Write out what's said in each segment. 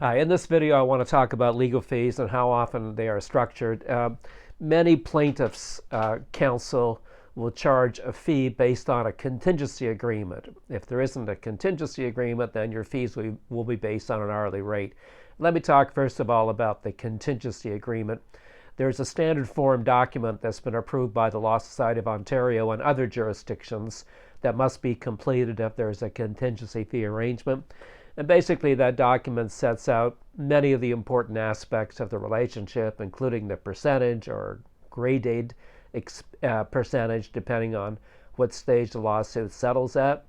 Hi, in this video I want to talk about legal fees and how often they are structured. Many plaintiffs' counsel will charge a fee based on a contingency agreement. If there isn't a contingency agreement, then your fees will be based on an hourly rate. Let me talk first of all about the contingency agreement. There's a standard form document that's been approved by the Law Society of Ontario and other jurisdictions that must be completed if there's a contingency fee arrangement. And basically, that document sets out many of the important aspects of the relationship, including the percentage or graded percentage, depending on what stage the lawsuit settles at.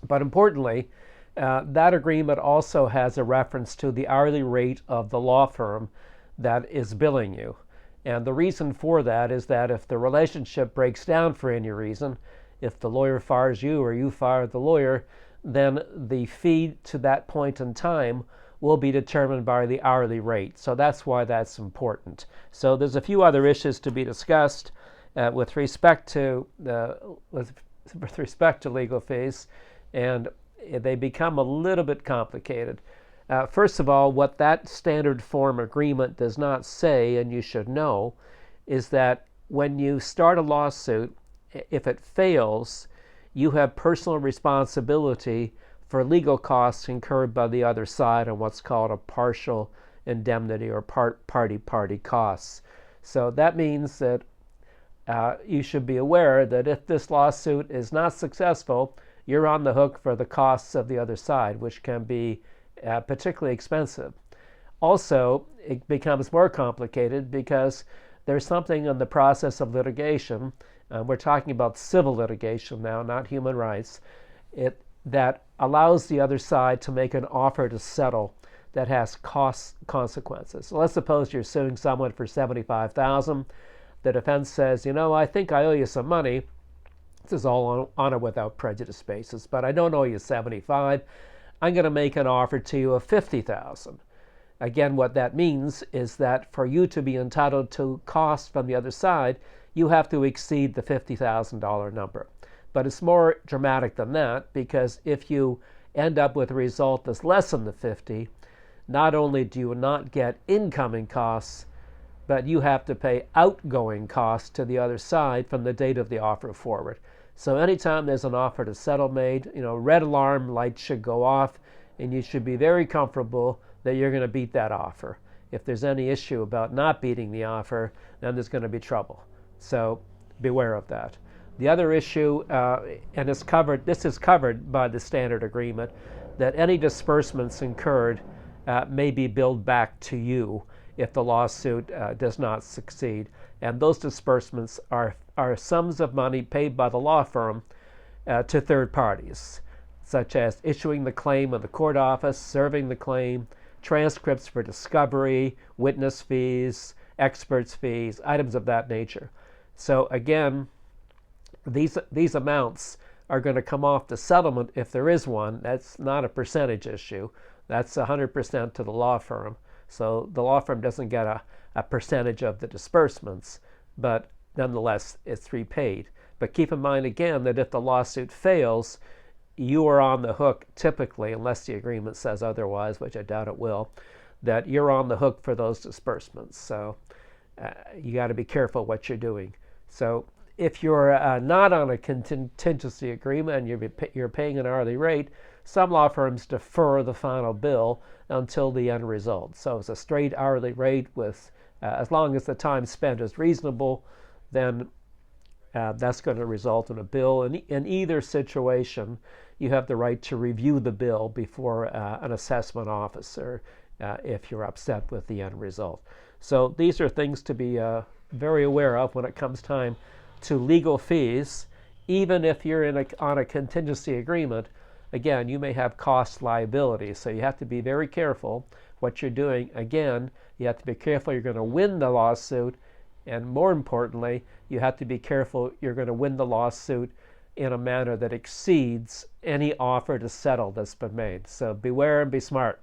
But importantly, that agreement also has a reference to the hourly rate of the law firm that is billing you. And the reason for that is that if the relationship breaks down for any reason, if the lawyer fires you or you fire the lawyer, then the fee to that point in time will be determined by the hourly rate. So that's why that's important. So there's a few other issues to be discussed with respect to legal fees, and they become a little bit complicated. First of all, what that standard form agreement does not say, and you should know, is that when you start a lawsuit, if it fails, you have personal responsibility for legal costs incurred by the other side on what's called a partial indemnity or party costs. So that means that you should be aware that if this lawsuit is not successful, you're on the hook for the costs of the other side, which can be particularly expensive. Also, it becomes more complicated because there's something in the process of litigation. We're talking about civil litigation now, not human rights, that allows the other side to make an offer to settle that has cost consequences. So let's suppose you're suing someone for $75,000. The defense says, I think I owe you some money. This is all on a without prejudice basis, but I don't owe you $75,000. I'm going to make an offer to you of $50,000. Again, what that means is that for you to be entitled to costs from the other side, you have to exceed the $50,000 number. But it's more dramatic than that, because if you end up with a result that's less than the 50, not only do you not get incoming costs, but you have to pay outgoing costs to the other side from the date of the offer forward. So anytime there's an offer to settle made, red alarm lights should go off, and you should be very comfortable that you're going to beat that offer. If there's any issue about not beating the offer, then there's going to be trouble. So beware of that. The other issue, and this is covered by the standard agreement, that any disbursements incurred may be billed back to you if the lawsuit does not succeed. And those disbursements are sums of money paid by the law firm to third parties, such as issuing the claim in the court office, serving the claim, transcripts for discovery, witness fees, experts' fees, items of that nature. So again, these amounts are going to come off the settlement if there is one. That's not a percentage issue. That's 100% to the law firm. So the law firm doesn't get a percentage of the disbursements, but nonetheless, it's repaid. But keep in mind again that if the lawsuit fails, you are on the hook typically, unless the agreement says otherwise, which I doubt it will, that you're on the hook for those disbursements. So you got to be careful what you're doing. So if you're not on a contingency agreement and you're paying an hourly rate, some law firms defer the final bill until the end result. So it's a straight hourly rate with, as long as the time spent is reasonable, then that's going to result in a bill. In either situation, you have the right to review the bill before an assessment officer if you're upset with the end result. So these are things to be very aware of when it comes time to legal fees. Even if you're on a contingency agreement, again, you may have cost liability. So you have to be very careful what you're doing. Again, you have to be careful you're going to win the lawsuit. And more importantly, you have to be careful you're going to win the lawsuit in a manner that exceeds any offer to settle that's been made. So beware and be smart.